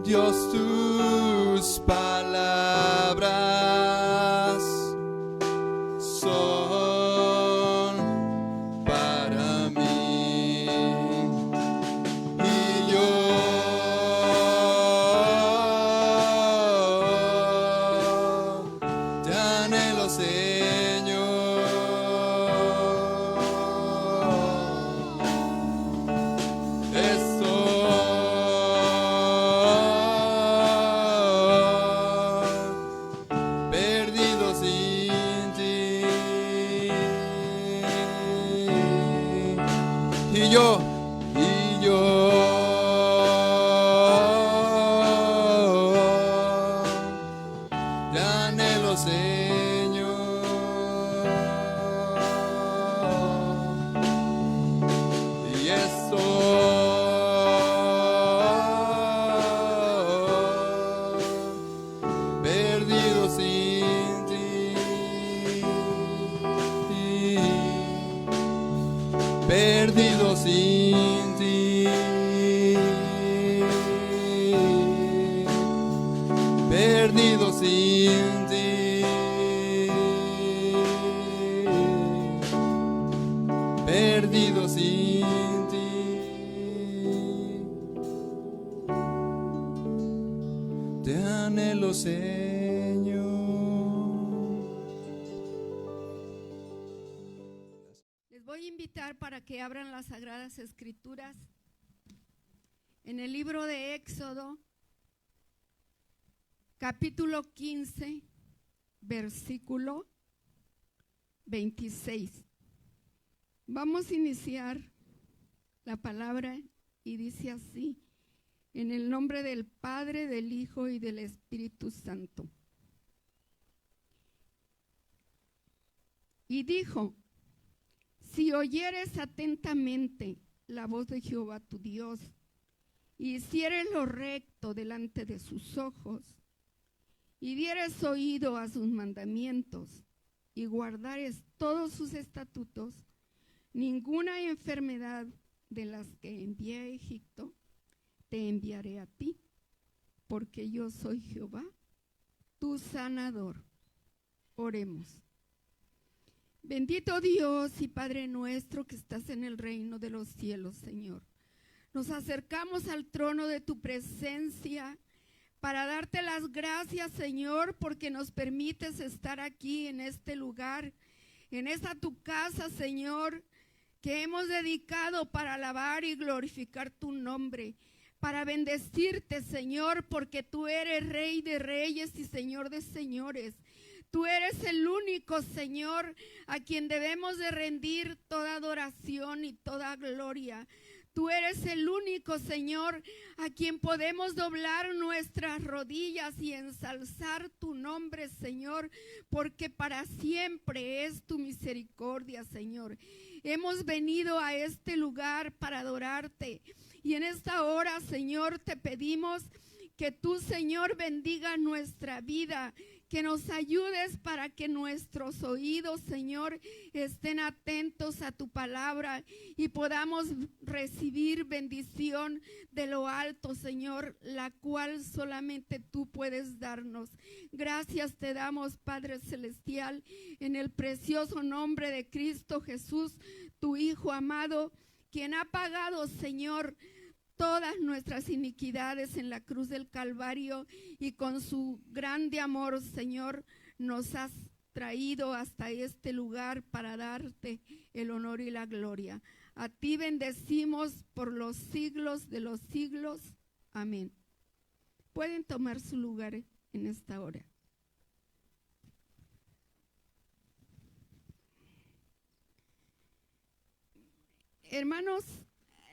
Dios, tus palabras son para mí, y yo te anhelo, Señor. Perdido sin ti, y yo te anhelo, Señor, y perdido sin ti, perdido sin ti, perdido sin ti, perdido sin ti. Te anhelo, Señor. Les voy a invitar para que abran las Sagradas Escrituras en el libro de Éxodo, capítulo 15, versículo 26. Vamos a iniciar la palabra y dice así: en el nombre del Padre, del Hijo y del Espíritu Santo. Y dijo: si oyeres atentamente la voz de Jehová tu Dios, y hicieres lo recto delante de sus ojos, y dieres oído a sus mandamientos, y guardares todos sus estatutos, ninguna enfermedad de las que envié a Egipto te enviaré a ti, porque yo soy Jehová, tu sanador. Oremos. Bendito Dios y Padre nuestro que estás en el reino de los cielos, Señor. Nos acercamos al trono de tu presencia para darte las gracias, Señor, porque nos permites estar aquí en este lugar, en esta tu casa, Señor, que hemos dedicado para alabar y glorificar tu nombre, para bendecirte, Señor, porque tú eres Rey de reyes y Señor de señores. Tú eres el único, Señor, a quien debemos de rendir toda adoración y toda gloria. Tú eres el único, Señor, a quien podemos doblar nuestras rodillas y ensalzar tu nombre, Señor, porque para siempre es tu misericordia, Señor. Hemos venido a este lugar para adorarte y en esta hora, Señor, te pedimos que tú, Señor, bendiga nuestra vida, que nos ayudes para que nuestros oídos, Señor, estén atentos a tu palabra y podamos recibir bendición de lo alto, Señor, la cual solamente tú puedes darnos. Gracias te damos, Padre Celestial, en el precioso nombre de Cristo Jesús, tu Hijo amado, quien ha pagado, Señor, todas nuestras iniquidades en la cruz del Calvario, y con su grande amor, Señor, nos has traído hasta este lugar para darte el honor y la gloria. A ti bendecimos por los siglos de los siglos. Amén. Pueden tomar su lugar en esta hora. Hermanos,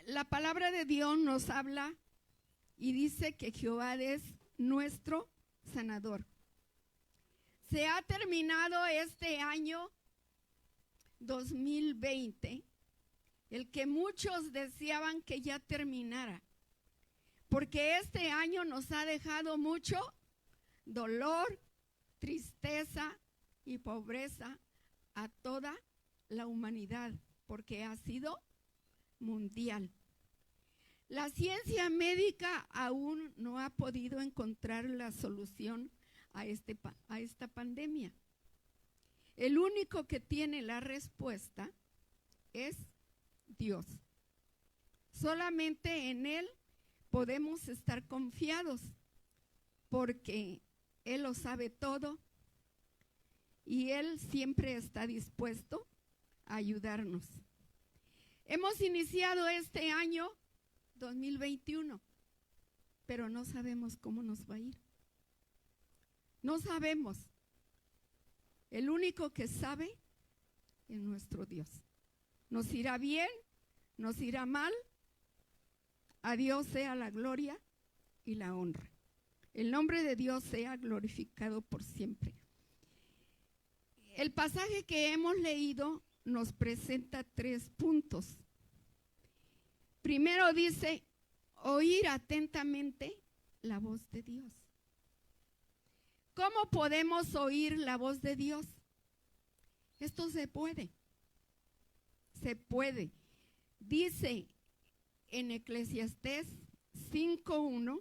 la palabra de Dios nos habla y dice que Jehová es nuestro sanador. Se ha terminado este año 2020, el que muchos deseaban que ya terminara, porque este año nos ha dejado mucho dolor, tristeza y pobreza a toda la humanidad, porque ha sido mundial. La ciencia médica aún no ha podido encontrar la solución a esta pandemia. El único que tiene la respuesta es Dios. Solamente en Él podemos estar confiados, porque Él lo sabe todo y Él siempre está dispuesto a ayudarnos. Hemos iniciado este año 2021, pero no sabemos cómo nos va a ir. No sabemos. El único que sabe es nuestro Dios. Nos irá bien, nos irá mal. A Dios sea la gloria y la honra. El nombre de Dios sea glorificado por siempre. El pasaje que hemos leído nos presenta 3 puntos. Primero dice, oír atentamente la voz de Dios. ¿Cómo podemos oír la voz de Dios? Esto se puede. Se puede. Dice en Eclesiastés 5:1,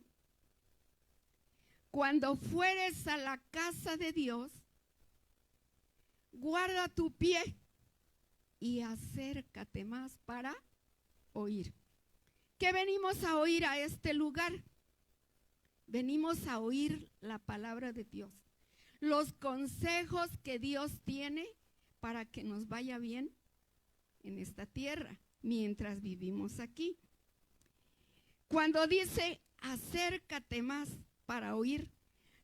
cuando fueres a la casa de Dios, guarda tu pie y acércate más para oír. ¿Qué venimos a oír a este lugar? Venimos a oír la palabra de Dios, los consejos que Dios tiene para que nos vaya bien en esta tierra mientras vivimos aquí. Cuando dice acércate más para oír,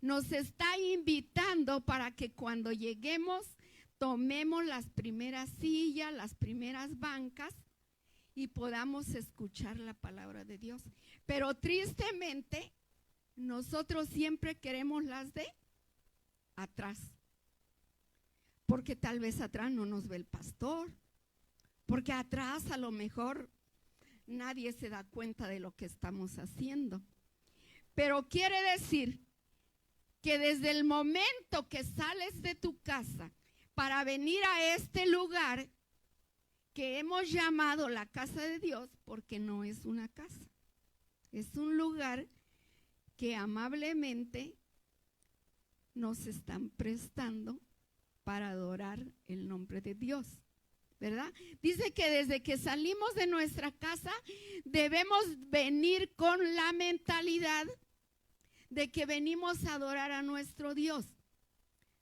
nos está invitando para que cuando lleguemos tomemos las primeras sillas, las primeras bancas y podamos escuchar la palabra de Dios. Pero tristemente, nosotros siempre queremos las de atrás, porque tal vez atrás no nos ve el pastor, porque atrás a lo mejor nadie se da cuenta de lo que estamos haciendo. Pero quiere decir que desde el momento que sales de tu casa para venir a este lugar que hemos llamado la casa de Dios, porque no es una casa, es un lugar que amablemente nos están prestando para adorar el nombre de Dios, ¿verdad? Dice que desde que salimos de nuestra casa debemos venir con la mentalidad de que venimos a adorar a nuestro Dios.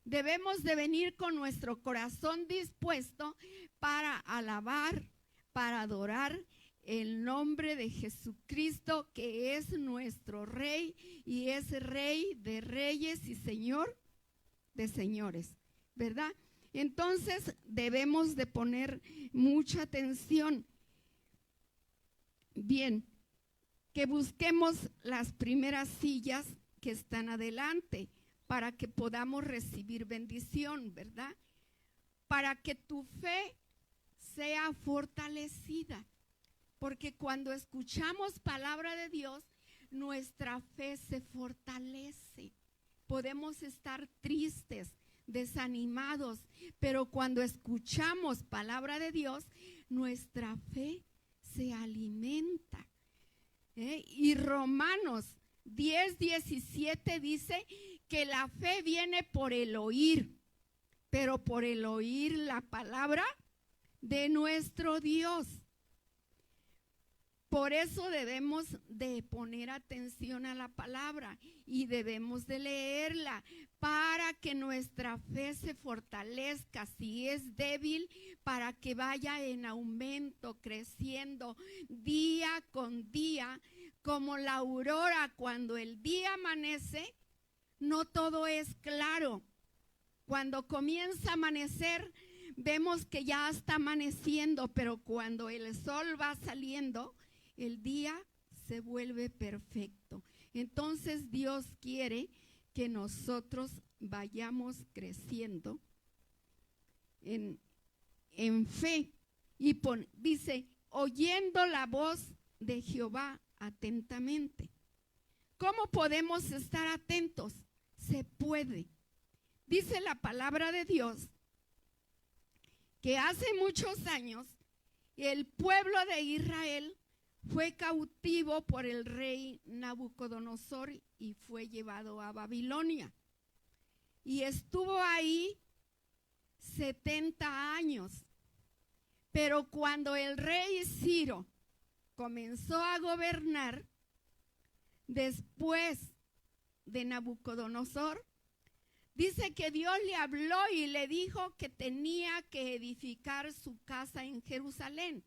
Debemos de venir con nuestro corazón dispuesto para alabar, para adorar el nombre de Jesucristo, que es nuestro Rey y es Rey de reyes y Señor de señores, ¿verdad? Entonces debemos de poner mucha atención. Bien, que busquemos las primeras sillas que están adelante para que podamos recibir bendición, ¿verdad? Para que tu fe sea fortalecida. Porque cuando escuchamos palabra de Dios, nuestra fe se fortalece. Podemos estar tristes, desanimados, pero cuando escuchamos palabra de Dios, nuestra fe se alimenta. Y Romanos 10:17 dice que la fe viene por el oír, pero por el oír la palabra de nuestro Dios. Por eso debemos de poner atención a la palabra y debemos de leerla para que nuestra fe se fortalezca. Si es débil, para que vaya en aumento, creciendo día con día, como la aurora. Cuando el día amanece, no todo es claro. Cuando comienza a amanecer, vemos que ya está amaneciendo, pero cuando el sol va saliendo, el día se vuelve perfecto. Entonces Dios quiere que nosotros vayamos creciendo en fe. Y dice, oyendo la voz de Jehová atentamente. ¿Cómo podemos estar atentos? Se puede. Dice la palabra de Dios que hace muchos años el pueblo de Israel fue cautivo por el rey Nabucodonosor y fue llevado a Babilonia. Y estuvo ahí 70 años. Pero cuando el rey Ciro comenzó a gobernar, después de Nabucodonosor, dice que Dios le habló y le dijo que tenía que edificar su casa en Jerusalén,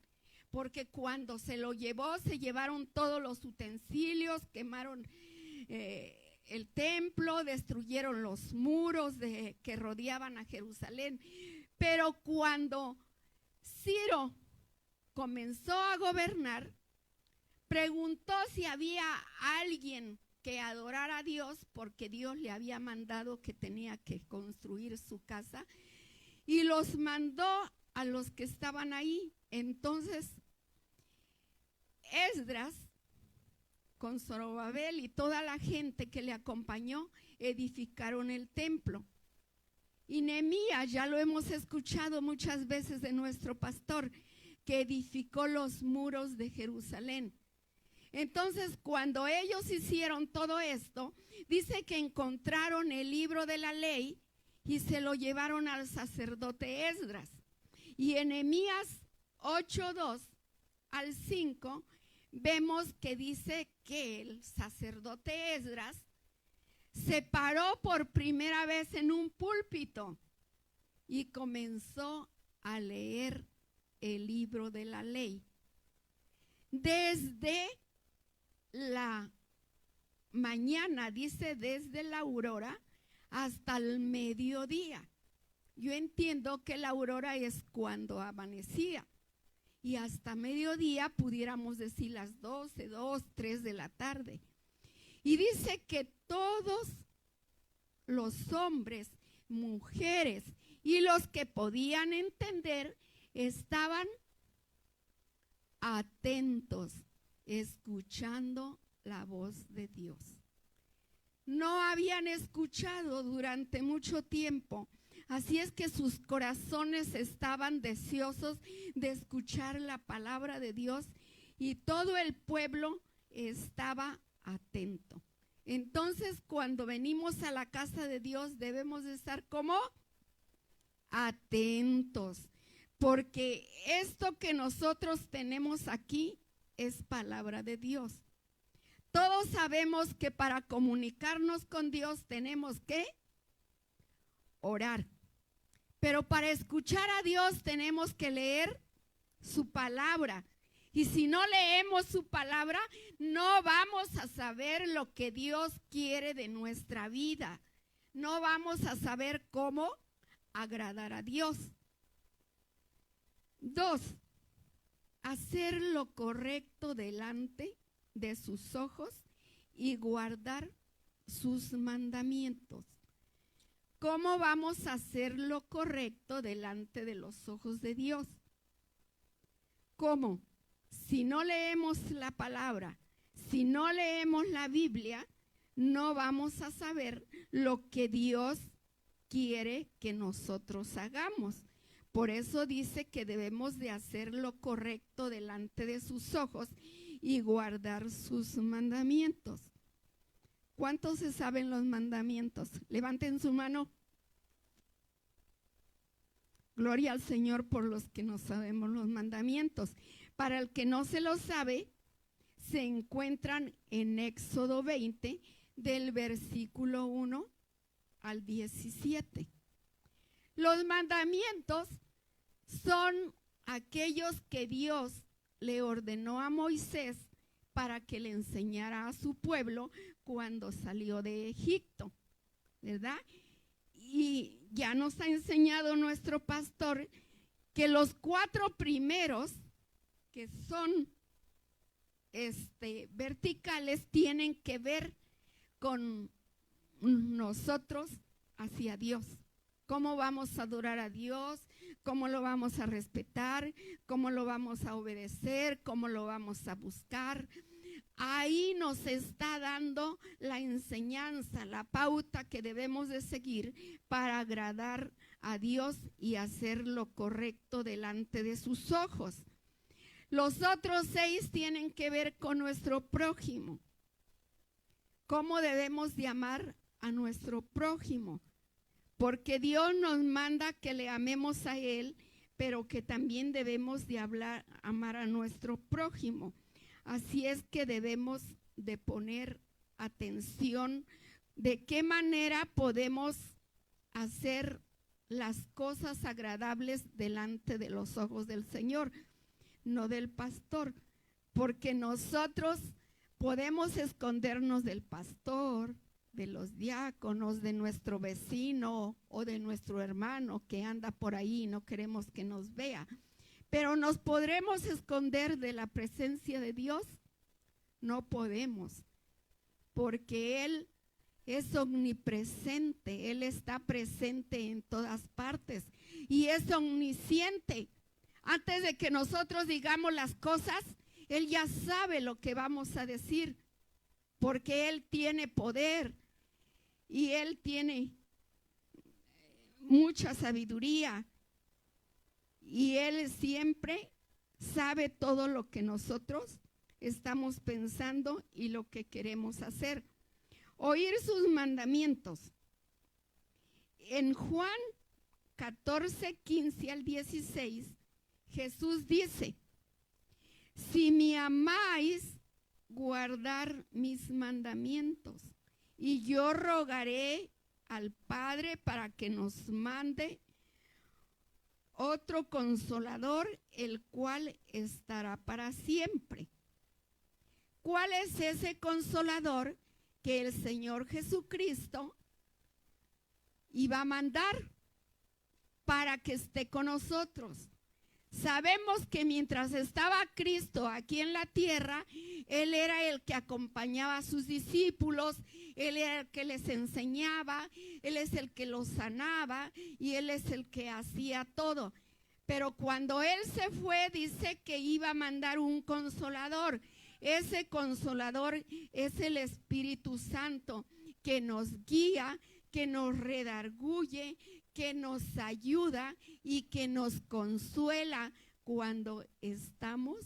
porque cuando se lo llevó, se llevaron todos los utensilios, quemaron el templo, destruyeron los muros que rodeaban a Jerusalén. Pero cuando Ciro comenzó a gobernar, preguntó si había alguien que adorara a Dios, porque Dios le había mandado que tenía que construir su casa, y los mandó a los que estaban ahí. Entonces Esdras con Zorobabel y toda la gente que le acompañó edificaron el templo. Y Nehemías, ya lo hemos escuchado muchas veces de nuestro pastor, que edificó los muros de Jerusalén. Entonces, cuando ellos hicieron todo esto, dice que encontraron el libro de la ley y se lo llevaron al sacerdote Esdras. Y en Nehemías 8:2 al 5 vemos que dice que el sacerdote Esdras se paró por primera vez en un púlpito y comenzó a leer el libro de la ley. Desde la mañana, dice, desde la aurora hasta el mediodía. Yo entiendo que la aurora es cuando amanecía, y hasta mediodía pudiéramos decir las 12, 2, 3 de la tarde. Y dice que todos los hombres, mujeres y los que podían entender estaban atentos, escuchando la voz de Dios. No habían escuchado durante mucho tiempo, así es que sus corazones estaban deseosos de escuchar la palabra de Dios, y todo el pueblo estaba atento. Entonces, cuando venimos a la casa de Dios, debemos de estar como atentos, porque esto que nosotros tenemos aquí es palabra de Dios. Todos sabemos que para comunicarnos con Dios tenemos que orar, pero para escuchar a Dios tenemos que leer su palabra. Y si no leemos su palabra, no vamos a saber lo que Dios quiere de nuestra vida. No vamos a saber cómo agradar a Dios. 2, hacer lo correcto delante de sus ojos y guardar sus mandamientos. ¿Cómo vamos a hacer lo correcto delante de los ojos de Dios? ¿Cómo? Si no leemos la palabra, si no leemos la Biblia, no vamos a saber lo que Dios quiere que nosotros hagamos. Por eso dice que debemos de hacer lo correcto delante de sus ojos y guardar sus mandamientos. ¿Cuántos se saben los mandamientos? Levanten su mano. Gloria al Señor por los que no sabemos los mandamientos. Para el que no se lo sabe, se encuentran en Éxodo 20, del versículo 1 al 17. Los mandamientos son aquellos que Dios le ordenó a Moisés para que le enseñara a su pueblo cuando salió de Egipto, ¿verdad? Y ya nos ha enseñado nuestro pastor que los 4 primeros, que son verticales, tienen que ver con nosotros hacia Dios. ¿Cómo vamos a adorar a Dios? ¿Cómo lo vamos a respetar? ¿Cómo lo vamos a obedecer? ¿Cómo lo vamos a buscar? Ahí nos está dando la enseñanza, la pauta que debemos de seguir para agradar a Dios y hacer lo correcto delante de sus ojos. Los otros 6 tienen que ver con nuestro prójimo. ¿Cómo debemos de amar a nuestro prójimo? Porque Dios nos manda que le amemos a Él, pero que también debemos de amar a nuestro prójimo. Así es que debemos de poner atención de qué manera podemos hacer las cosas agradables delante de los ojos del Señor, no del pastor, porque nosotros podemos escondernos del pastor, de los diáconos, de nuestro vecino o de nuestro hermano que anda por ahí y no queremos que nos vea. Pero ¿nos podremos esconder de la presencia de Dios? No podemos, porque Él es omnipresente, Él está presente en todas partes y es omnisciente. Antes de que nosotros digamos las cosas, Él ya sabe lo que vamos a decir, porque Él tiene poder y Él tiene mucha sabiduría y Él siempre sabe todo lo que nosotros estamos pensando y lo que queremos hacer. Oír sus mandamientos. En Juan 14, 15 al 16, Jesús dice: si me amáis, guardar mis mandamientos, y yo rogaré al Padre para que nos mande otro consolador, el cual estará para siempre. ¿Cuál es ese consolador? Que el Señor Jesucristo iba a mandar para que esté con nosotros. Sabemos que mientras estaba Cristo aquí en la tierra, Él era el que acompañaba a sus discípulos, Él era el que les enseñaba, Él es el que los sanaba y Él es el que hacía todo. Pero cuando Él se fue, dice que iba a mandar un consolador. Ese consolador es el Espíritu Santo que nos guía, que nos redarguye, que nos ayuda y que nos consuela cuando estamos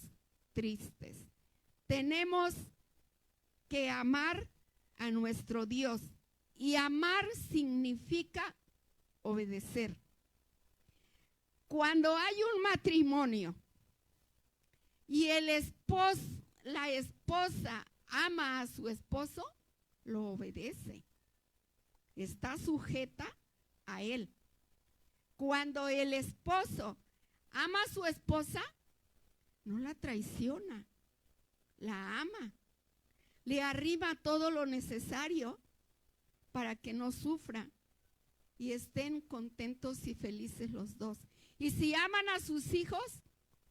tristes. Tenemos que amar a nuestro Dios y amar significa obedecer. Cuando hay un matrimonio y la esposa ama a su esposo, lo obedece, está sujeta a él. Cuando el esposo ama a su esposa, no la traiciona, la ama, le arrima todo lo necesario para que no sufra y estén contentos y felices los dos. Y si aman a sus hijos,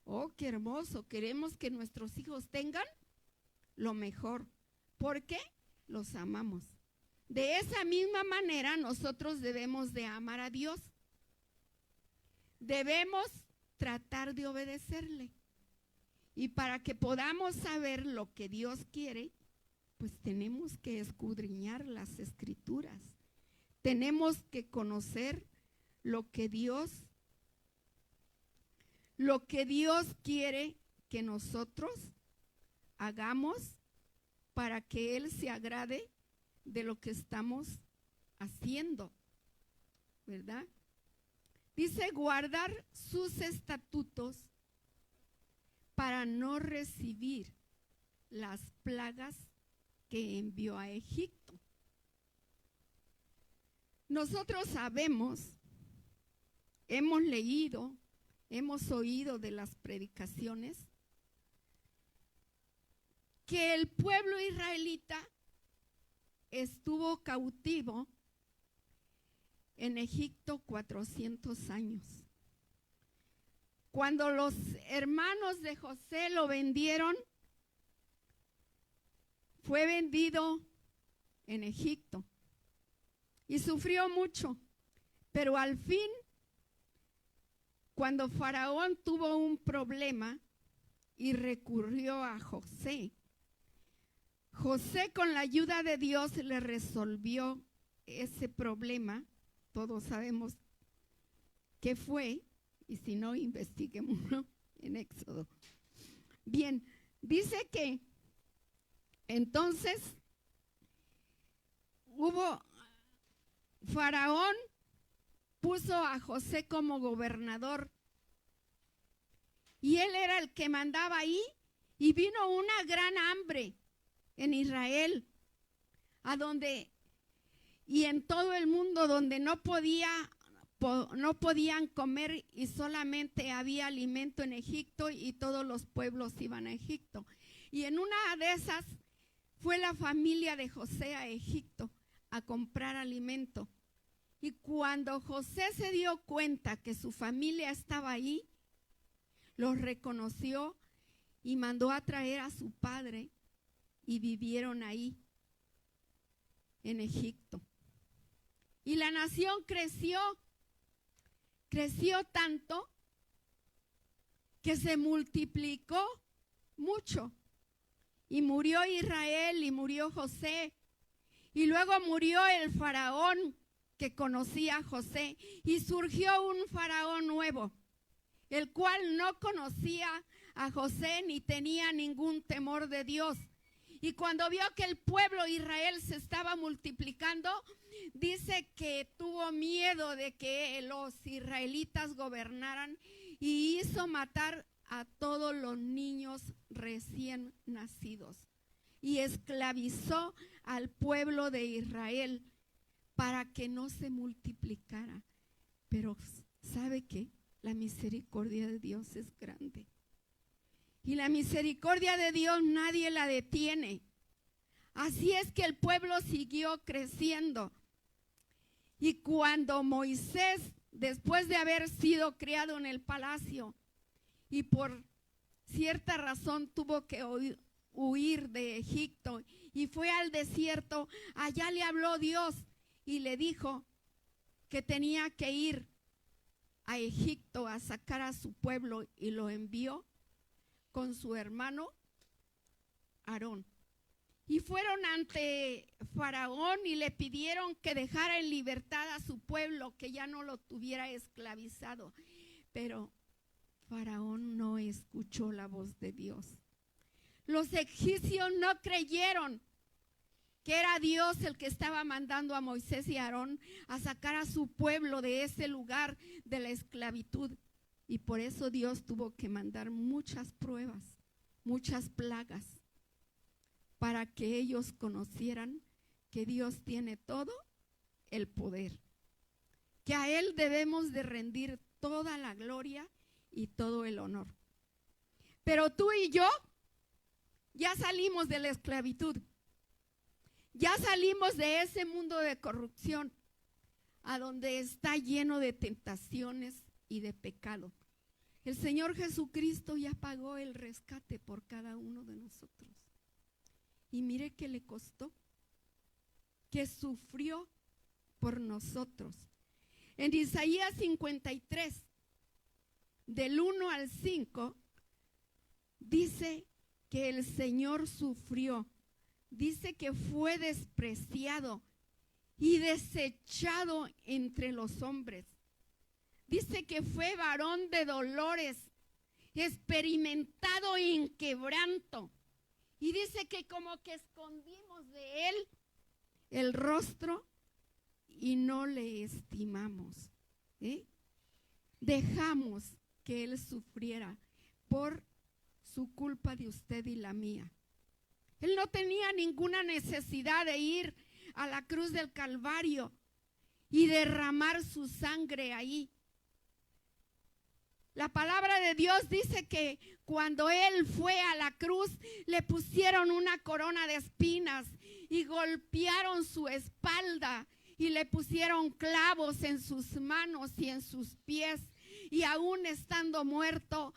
oh, qué hermoso, queremos que nuestros hijos tengan lo mejor. ¿Por qué? Los amamos. De esa misma manera nosotros debemos de amar a Dios. Debemos tratar de obedecerle. Y para que podamos saber lo que Dios quiere, pues tenemos que escudriñar las Escrituras. Tenemos que conocer lo que Dios quiere que nosotros hagamos para que Él se agrade de lo que estamos haciendo, ¿verdad? Dice guardar sus estatutos para no recibir las plagas que envió a Egipto. Nosotros sabemos, hemos leído, hemos oído de las predicaciones que el pueblo israelita estuvo cautivo en Egipto 400 años. Cuando los hermanos de José lo vendieron, fue vendido en Egipto y sufrió mucho, pero al fin, cuando Faraón tuvo un problema y recurrió a José, José con la ayuda de Dios le resolvió ese problema. Todos sabemos qué fue, y si no, investiguémoslo en Éxodo. Bien, dice que entonces Faraón puso a José como gobernador y él era el que mandaba ahí, y vino una gran hambre en Israel, y en todo el mundo, donde no podían comer, y solamente había alimento en Egipto, y todos los pueblos iban a Egipto. Y en una de esas fue la familia de José a Egipto a comprar alimento. Y cuando José se dio cuenta que su familia estaba ahí, los reconoció y mandó a traer a su padre, y vivieron ahí en Egipto. Y la nación creció tanto que se multiplicó mucho. Y murió Israel y murió José. Y luego murió el faraón que conocía a José, y surgió un faraón nuevo, el cual no conocía a José ni tenía ningún temor de Dios. Y cuando vio que el pueblo de Israel se estaba multiplicando, dice que tuvo miedo de que los israelitas gobernaran, y hizo matar a todos los niños recién nacidos, y esclavizó al pueblo de Israel para que no se multiplicara. Pero ¿sabe qué? La misericordia de Dios es grande. Y la misericordia de Dios nadie la detiene. Así es que el pueblo siguió creciendo. Y cuando Moisés, después de haber sido criado en el palacio, y por cierta razón tuvo que huir de Egipto y fue al desierto, allá le habló Dios y le dijo que tenía que ir a Egipto a sacar a su pueblo, y lo envió con su hermano Aarón. Y fueron ante Faraón y le pidieron que dejara en libertad a su pueblo, que ya no lo tuviera esclavizado. Pero Faraón no escuchó la voz de Dios. Los egipcios no creyeron que era Dios el que estaba mandando a Moisés y a Aarón a sacar a su pueblo de ese lugar de la esclavitud. Y por eso Dios tuvo que mandar muchas pruebas, muchas plagas, para que ellos conocieran que Dios tiene todo el poder, que a Él debemos de rendir toda la gloria y todo el honor. Pero tú y yo ya salimos de la esclavitud, ya salimos de ese mundo de corrupción, a donde está lleno de tentaciones y de pecado. El Señor Jesucristo ya pagó el rescate por cada uno de nosotros. Y mire que le costó, que sufrió por nosotros. En Isaías 53, del 1 al 5, dice que el Señor sufrió. Dice que fue despreciado y desechado entre los hombres. Dice que fue varón de dolores, experimentado en quebranto. Y dice que como que escondimos de él el rostro y no le estimamos. Dejamos que él sufriera por su culpa de usted y la mía. Él no tenía ninguna necesidad de ir a la cruz del Calvario y derramar su sangre ahí. La palabra de Dios dice que cuando él fue a la cruz, le pusieron una corona de espinas y golpearon su espalda y le pusieron clavos en sus manos y en sus pies, y aún estando muerto,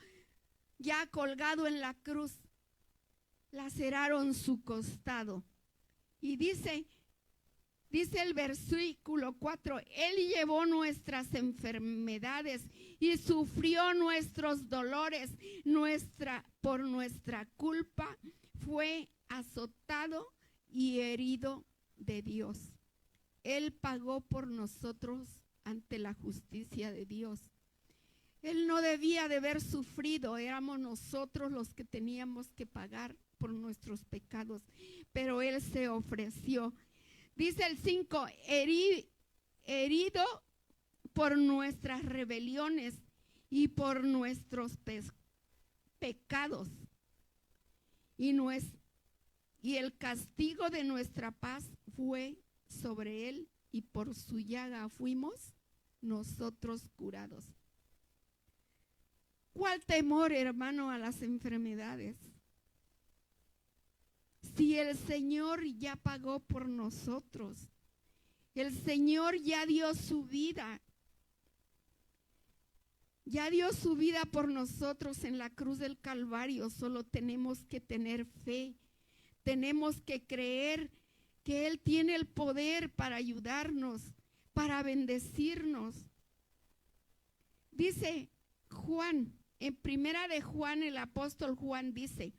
ya colgado en la cruz, laceraron su costado. Y dice el versículo 4, Él llevó nuestras enfermedades y sufrió nuestros dolores, por nuestra culpa fue azotado y herido de Dios. Él pagó por nosotros ante la justicia de Dios. Él no debía de haber sufrido, éramos nosotros los que teníamos que pagar por nuestros pecados, pero Él se ofreció. Dice el 5, herido por nuestras rebeliones y por nuestros pecados, y el castigo de nuestra paz fue sobre Él, y por su llaga fuimos nosotros curados. ¿Cuál temor, hermano, a las enfermedades? Si el Señor ya pagó por nosotros, el Señor ya dio su vida. Ya dio su vida por nosotros en la cruz del Calvario. Solo tenemos que tener fe. Tenemos que creer que Él tiene el poder para ayudarnos, para bendecirnos. Dice Juan, en primera de Juan, el apóstol Juan dice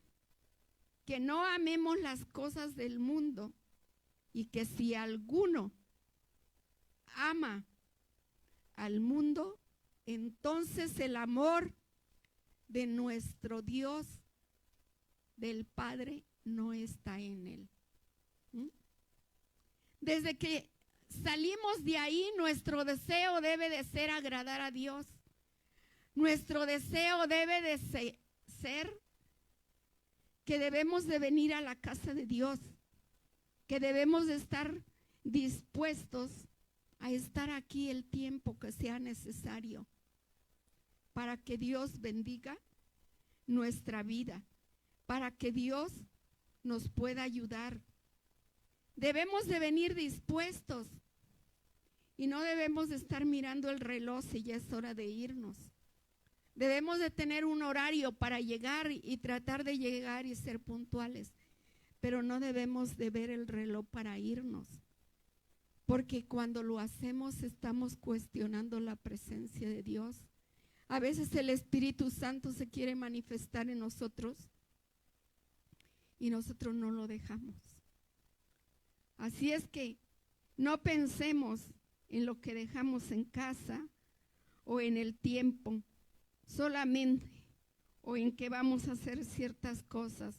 que no amemos las cosas del mundo y que si alguno ama al mundo, entonces el amor de nuestro Dios, del Padre, no está en él. Desde que salimos de ahí, nuestro deseo debe de ser agradar a Dios. Nuestro deseo debe de ser que debemos de venir a la casa de Dios, que debemos de estar dispuestos a estar aquí el tiempo que sea necesario para que Dios bendiga nuestra vida, para que Dios nos pueda ayudar. Debemos de venir dispuestos y no debemos de estar mirando el reloj si ya es hora de irnos. Debemos de tener un horario para llegar y tratar de llegar y ser puntuales, pero no debemos de ver el reloj para irnos, porque cuando lo hacemos estamos cuestionando la presencia de Dios. A veces el Espíritu Santo se quiere manifestar en nosotros y nosotros no lo dejamos. Así es que no pensemos en lo que dejamos en casa o en el tiempo solamente, o en que vamos a hacer ciertas cosas,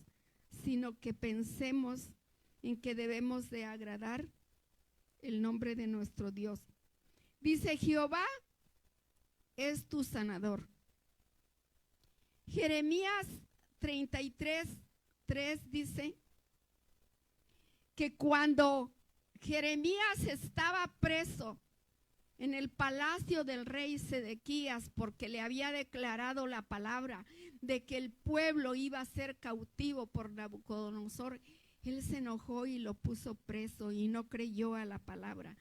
sino que pensemos en que debemos de agradar el nombre de nuestro Dios. Dice: Jehová es tu sanador. Jeremías 33:3 dice que cuando Jeremías estaba preso en el palacio del rey Sedequías, porque le había declarado la palabra de que el pueblo iba a ser cautivo por Nabucodonosor, él se enojó y lo puso preso y no creyó a la palabra.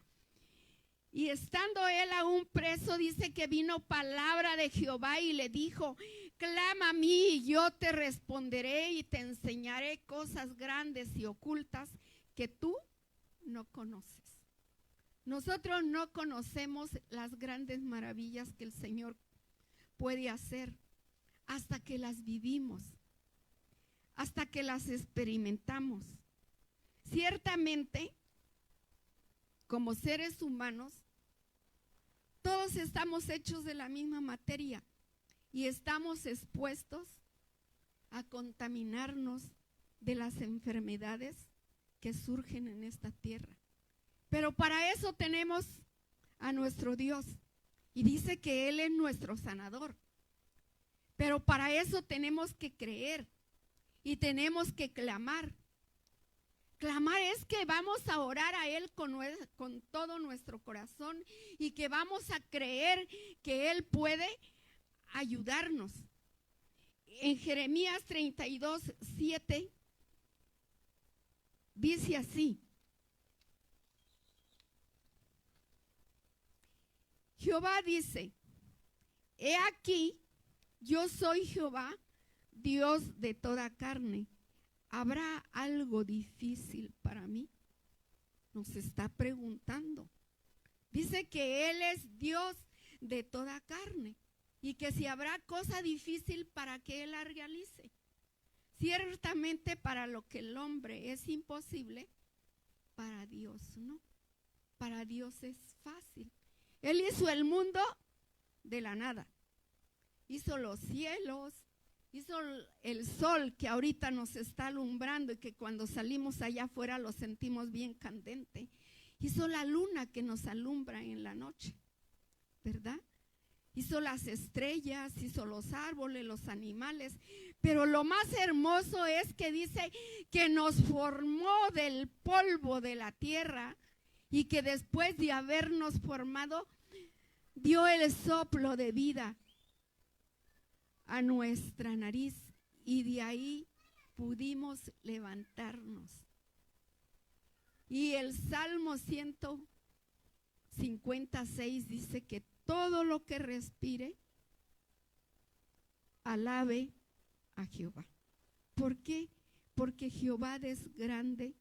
Y estando él aún preso, dice que vino palabra de Jehová y le dijo: clama a mí y yo te responderé y te enseñaré cosas grandes y ocultas que tú no conoces. Nosotros no conocemos las grandes maravillas que el Señor puede hacer hasta que las vivimos, hasta que las experimentamos. Ciertamente, como seres humanos, todos estamos hechos de la misma materia y estamos expuestos a contaminarnos de las enfermedades que surgen en esta tierra. Pero para eso tenemos a nuestro Dios y dice que Él es nuestro sanador. Pero para eso tenemos que creer y tenemos que clamar. Clamar es que vamos a orar a Él con todo nuestro corazón y que vamos a creer que Él puede ayudarnos. En Jeremías 32:7 dice así: Jehová dice: he aquí, yo soy Jehová, Dios de toda carne. ¿Habrá algo difícil para mí? Nos está preguntando. Dice que Él es Dios de toda carne y que si habrá cosa difícil para que Él la realice. Ciertamente para lo que el hombre es imposible, para Dios no. Para Dios es fácil. Él hizo el mundo de la nada. hizo los cielos, hizo el sol que ahorita nos está alumbrando y que cuando salimos allá afuera lo sentimos bien candente. Hizo la luna que nos alumbra en la noche, ¿verdad? Hizo las estrellas, hizo los árboles, los animales. Pero lo más hermoso es que dice que nos formó del polvo de la tierra y que después de habernos formado, dio el soplo de vida a nuestra nariz y de ahí pudimos levantarnos. Y el Salmo 156 dice que todo lo que respire, alabe a Jehová. ¿Por qué? Porque Jehová es grande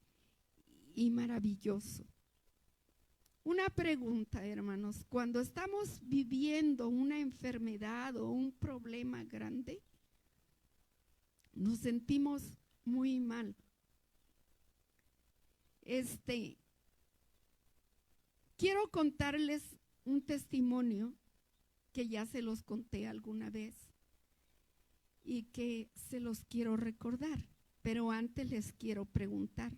y maravilloso. Una pregunta, hermanos, cuando estamos viviendo una enfermedad o un problema grande, nos sentimos muy mal. Quiero contarles un testimonio que ya se los conté alguna vez y que se los quiero recordar, pero antes les quiero preguntar,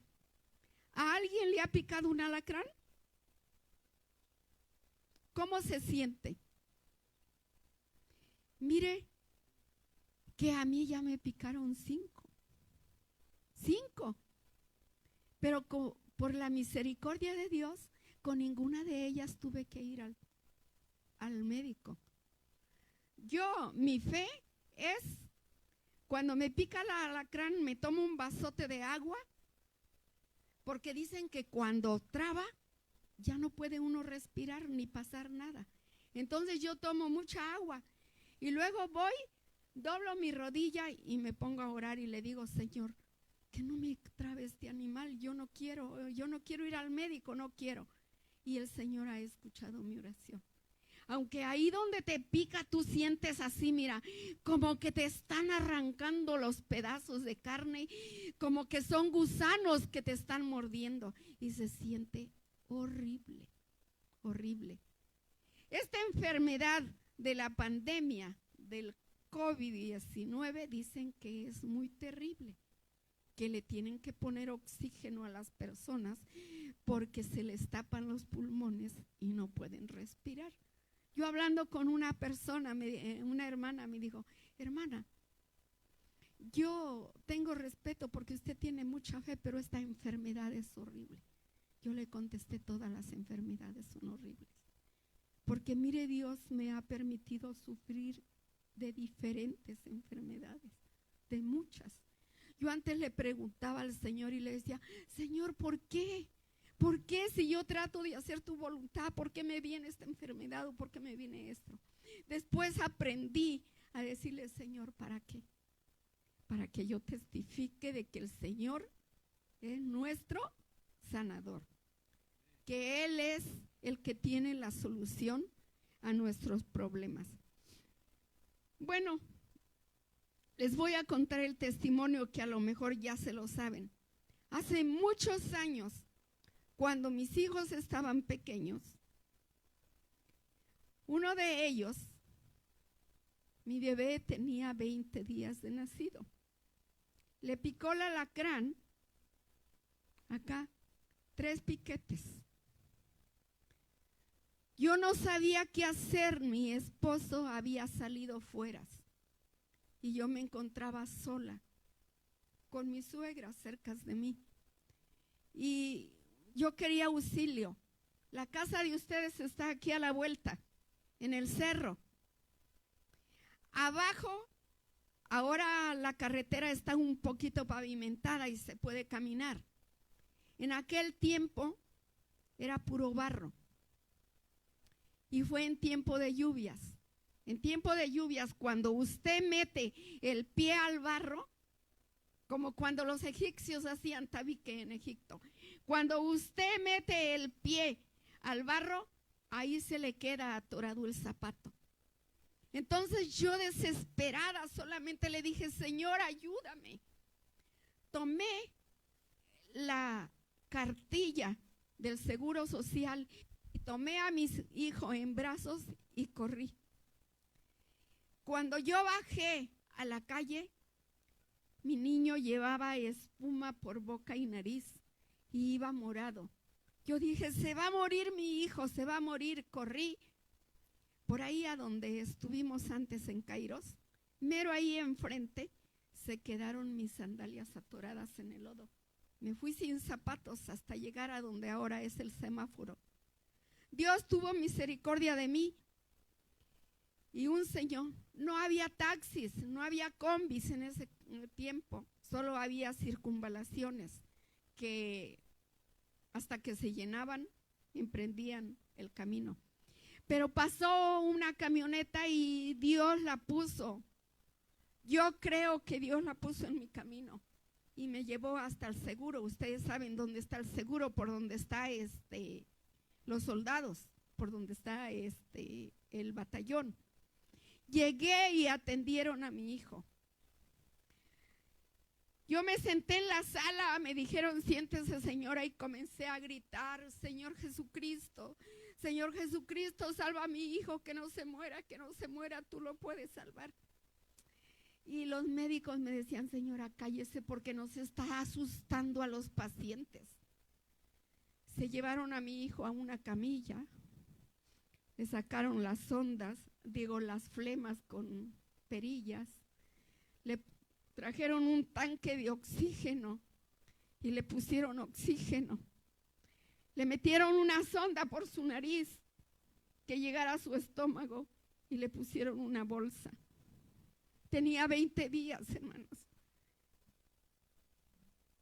¿a alguien le ha picado un alacrán? ¿Cómo se siente? Mire que a mí ya me picaron 5, pero por la misericordia de Dios, con ninguna de ellas tuve que ir al médico. Mi fe es, cuando me pica el alacrán, me tomo un vasote de agua, porque dicen que cuando traba, ya no puede uno respirar ni pasar nada. Entonces yo tomo mucha agua y luego voy, doblo mi rodilla y me pongo a orar y le digo, Señor, que no me trabe este animal, yo no quiero ir al médico, no quiero. Y el Señor ha escuchado mi oración. Aunque ahí donde te pica tú sientes así, mira, como que te están arrancando los pedazos de carne, como que son gusanos que te están mordiendo y se siente horrible, horrible. Esta enfermedad de la pandemia del COVID-19 dicen que es muy terrible, que le tienen que poner oxígeno a las personas porque se les tapan los pulmones y no pueden respirar. Yo hablando con una persona, una hermana me dijo, hermana, yo tengo respeto porque usted tiene mucha fe, pero esta enfermedad es horrible. Yo le contesté, todas las enfermedades son horribles. Porque mire, Dios me ha permitido sufrir de diferentes enfermedades, de muchas. Yo antes le preguntaba al Señor y le decía, Señor, ¿por qué? ¿Por qué si yo trato de hacer tu voluntad? ¿Por qué me viene esta enfermedad o por qué me viene esto? Después aprendí a decirle, Señor, ¿para qué? Para que yo testifique de que el Señor es nuestro sanador, que Él es el que tiene la solución a nuestros problemas. Bueno, les voy a contar el testimonio que a lo mejor ya se lo saben. Hace muchos años, cuando mis hijos estaban pequeños, uno de ellos, mi bebé tenía 20 días de nacido, le picó el alacrán, acá, 3 piquetes. Yo no sabía qué hacer, mi esposo había salido fuera y yo me encontraba sola con mi suegra cerca de mí y yo quería auxilio. La casa de ustedes está aquí a la vuelta, en el cerro. Abajo, ahora la carretera está un poquito pavimentada y se puede caminar. En aquel tiempo era puro barro. Y fue en tiempo de lluvias. En tiempo de lluvias, cuando usted mete el pie al barro, como cuando los egipcios hacían tabique en Egipto, cuando usted mete el pie al barro, ahí se le queda atorado el zapato. Entonces yo desesperada solamente le dije, Señor, ayúdame. Tomé la cartilla del Seguro Social, tomé a mis hijos en brazos y corrí. Cuando yo bajé a la calle, mi niño llevaba espuma por boca y nariz y iba morado. Yo dije, se va a morir mi hijo, se va a morir. Corrí por ahí a donde estuvimos antes en Kairos, mero ahí enfrente, se quedaron mis sandalias atoradas en el lodo. Me fui sin zapatos hasta llegar a donde ahora es el semáforo. Dios tuvo misericordia de mí. Y un señor, no había taxis, no había combis en ese tiempo, solo había circunvalaciones que hasta que se llenaban, emprendían el camino. Pero pasó una camioneta y Dios la puso. Yo creo que Dios la puso en mi camino y me llevó hasta el seguro. Ustedes saben dónde está el seguro, por donde está los soldados, por donde está el batallón. Llegué y atendieron a mi hijo. Yo me senté en la sala, me dijeron, siéntese señora, y comencé a gritar, Señor Jesucristo, salva a mi hijo, que no se muera, tú lo puedes salvar. Y los médicos me decían, señora, cállese porque nos está asustando a los pacientes. Se llevaron a mi hijo a una camilla, le sacaron las sondas, las flemas con perillas, le trajeron un tanque de oxígeno y le pusieron oxígeno. Le metieron una sonda por su nariz que llegara a su estómago y le pusieron una bolsa. Tenía 20 días, hermanos.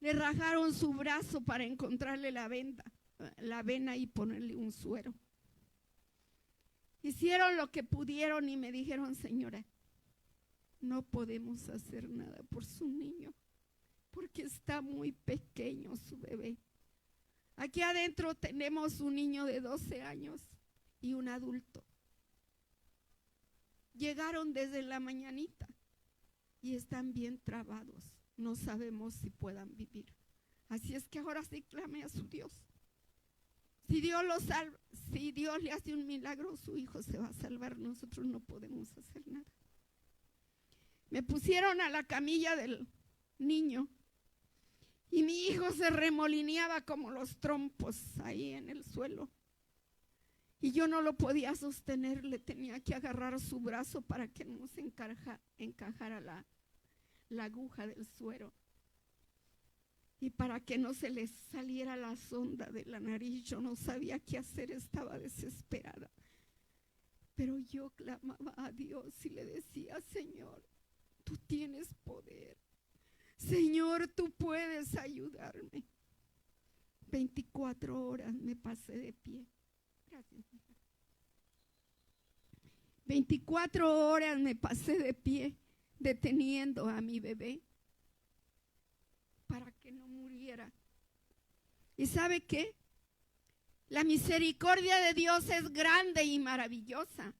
Le rajaron su brazo para encontrarle la vena y ponerle un suero. Hicieron lo que pudieron y me dijeron, señora, no podemos hacer nada por su niño porque está muy pequeño su bebé. Aquí adentro tenemos un niño de 12 años y un adulto. Llegaron desde la mañanita y están bien trabados. No sabemos si puedan vivir. Así es que ahora sí clame a su Dios. Si Dios lo salva, si Dios le hace un milagro, su hijo se va a salvar. Nosotros no podemos hacer nada. Me pusieron a la camilla del niño y mi hijo se remolineaba como los trompos ahí en el suelo. Y yo no lo podía sostener, le tenía que agarrar su brazo para que no se encajara la aguja del suero. Y para que no se le saliera la sonda de la nariz, yo no sabía qué hacer, estaba desesperada. Pero yo clamaba a Dios y le decía, Señor, tú tienes poder. Señor, tú puedes ayudarme. 24 horas me pasé de pie. Gracias. 24 horas me pasé de pie deteniendo a mi bebé para que no muriera. ¿Y sabe qué? La misericordia de Dios es grande y maravillosa.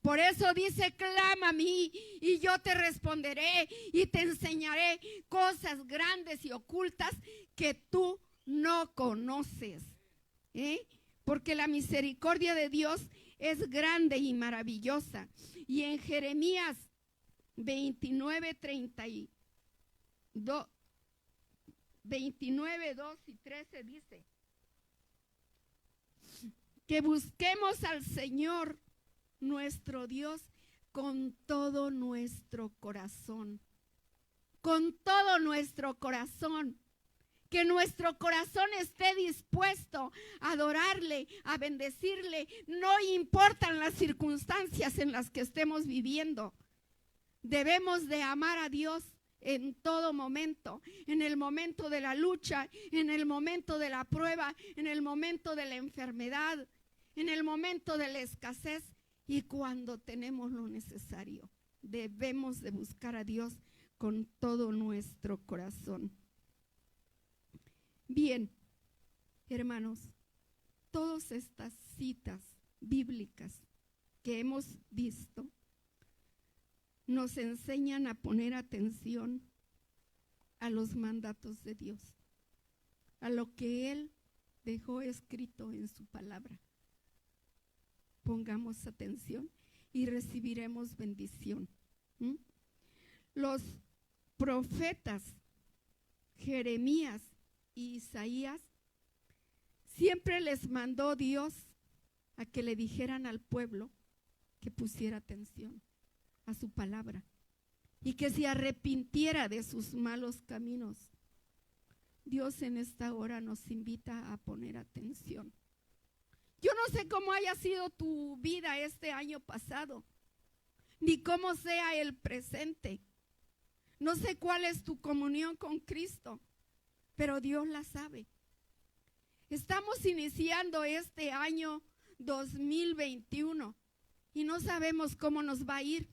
Por eso dice, clama a mí y yo te responderé y te enseñaré cosas grandes y ocultas que tú no conoces. Porque la misericordia de Dios es grande y maravillosa. Y en Jeremías 29, 2 y 13 dice que busquemos al Señor nuestro Dios con todo nuestro corazón. Con todo nuestro corazón. Que nuestro corazón esté dispuesto a adorarle, a bendecirle. No importan las circunstancias en las que estemos viviendo. Debemos de amar a Dios en todo momento. En el momento de la lucha, en el momento de la prueba, en el momento de la enfermedad, en el momento de la escasez y cuando tenemos lo necesario. Debemos de buscar a Dios con todo nuestro corazón. Bien, hermanos, todas estas citas bíblicas que hemos visto nos enseñan a poner atención a los mandatos de Dios, a lo que Él dejó escrito en su palabra. Pongamos atención y recibiremos bendición. ¿Mm? Los profetas Jeremías y Isaías, siempre les mandó Dios a que le dijeran al pueblo que pusiera atención a su palabra y que se arrepintiera de sus malos caminos. Dios en esta hora nos invita a poner atención. Yo no sé cómo haya sido tu vida este año pasado, ni cómo sea el presente. No sé cuál es tu comunión con Cristo, pero Dios la sabe. Estamos iniciando este año 2021 y no sabemos cómo nos va a ir.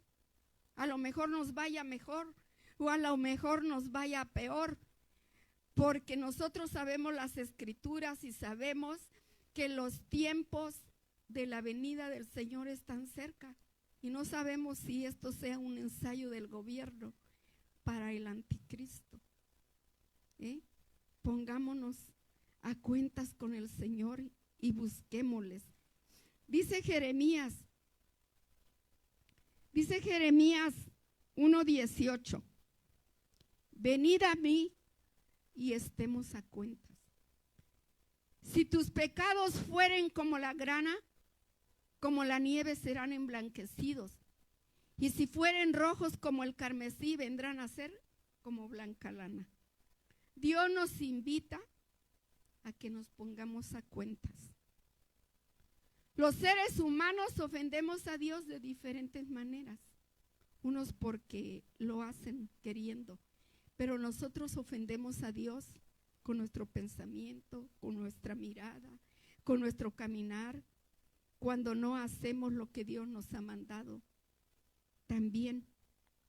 A lo mejor nos vaya mejor o a lo mejor nos vaya peor, porque nosotros sabemos las Escrituras y sabemos que los tiempos de la venida del Señor están cerca y no sabemos si esto sea un ensayo del gobierno para el anticristo. Pongámonos a cuentas con el Señor y busquémosles. Dice Jeremías 1:18, venid a mí y estemos a cuentas. Si tus pecados fueren como la grana, como la nieve serán emblanquecidos. Y si fueren rojos como el carmesí, vendrán a ser como blanca lana. Dios nos invita a que nos pongamos a cuentas. Los seres humanos ofendemos a Dios de diferentes maneras. Unos porque lo hacen queriendo, pero nosotros ofendemos a Dios con nuestro pensamiento, con nuestra mirada, con nuestro caminar, cuando no hacemos lo que Dios nos ha mandado. También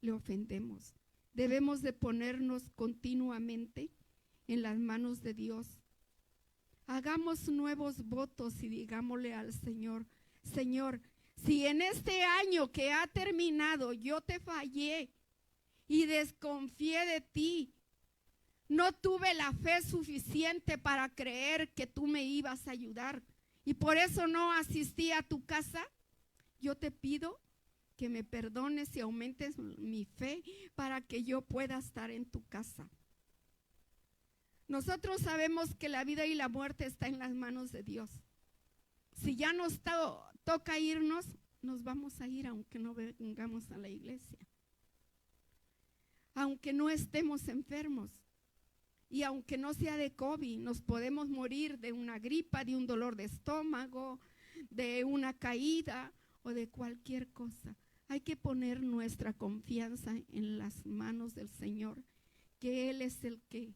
le ofendemos. Debemos de ponernos continuamente en las manos de Dios. Hagamos nuevos votos y digámosle al Señor, Señor, si en este año que ha terminado yo te fallé y desconfié de ti, no tuve la fe suficiente para creer que tú me ibas a ayudar y por eso no asistí a tu casa, yo te pido que me perdones y aumentes mi fe para que yo pueda estar en tu casa. Nosotros sabemos que la vida y la muerte está en las manos de Dios. Si ya nos toca irnos, nos vamos a ir aunque no vengamos a la iglesia. Aunque no estemos enfermos y aunque no sea de COVID, nos podemos morir de una gripa, de un dolor de estómago, de una caída o de cualquier cosa. Hay que poner nuestra confianza en las manos del Señor, que Él es el que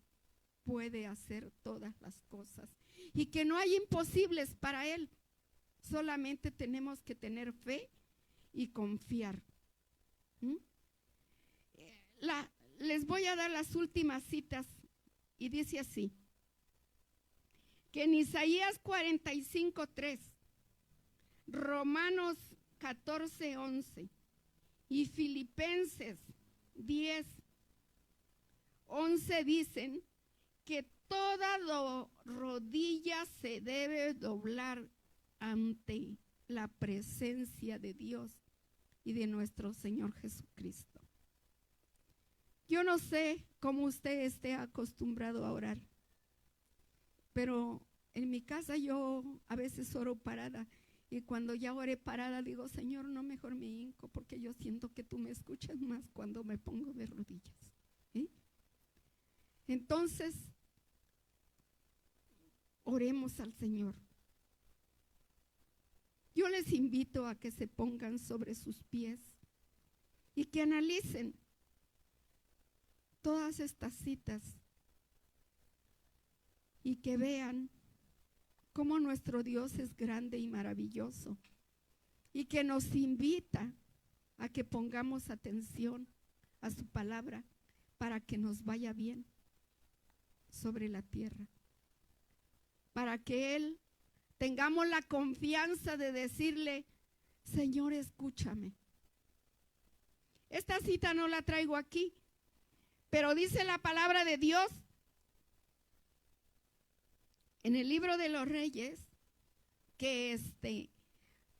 puede hacer todas las cosas y que no hay imposibles para Él. Solamente tenemos que tener fe y confiar. Les voy a dar las últimas citas y dice así, que en Isaías 45:3, Romanos 14:11 y Filipenses 10:11 dicen que toda rodilla se debe doblar ante la presencia de Dios y de nuestro Señor Jesucristo. Yo no sé cómo usted esté acostumbrado a orar, pero en mi casa yo a veces oro parada y cuando ya oré parada digo, Señor, no, mejor me hinco porque yo siento que tú me escuchas más cuando me pongo de rodillas. Entonces, oremos al Señor. Yo les invito a que se pongan sobre sus pies y que analicen todas estas citas y que vean cómo nuestro Dios es grande y maravilloso y que nos invita a que pongamos atención a su palabra para que nos vaya bien sobre la tierra, para que Él tengamos la confianza de decirle, Señor, escúchame. Esta cita no la traigo aquí, pero dice la palabra de Dios en el libro de los Reyes que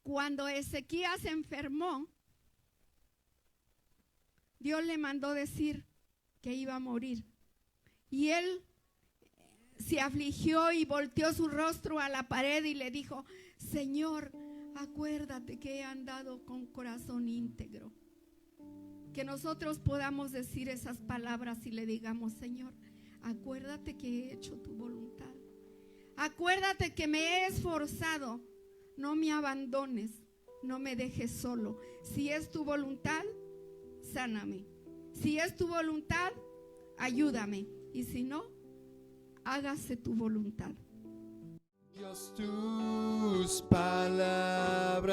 cuando Ezequías se enfermó, Dios le mandó decir que iba a morir. Y él se afligió y volteó su rostro a la pared y le dijo: Señor, acuérdate que he andado con corazón íntegro. Que nosotros podamos decir esas palabras y le digamos: Señor, acuérdate que he hecho tu voluntad. Acuérdate que me he esforzado. No me abandones, no me dejes solo. Si es tu voluntad, sáname. Si es tu voluntad, ayúdame. Y si no, hágase tu voluntad. Dios, tus palabras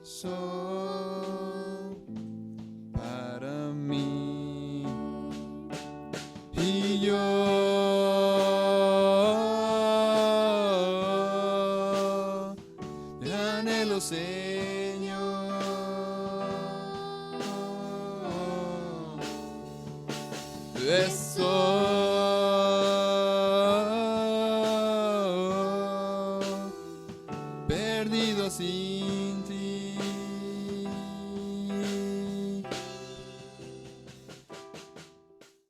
son para mí, y yo te anhelo, Señor. Perdido sin ti.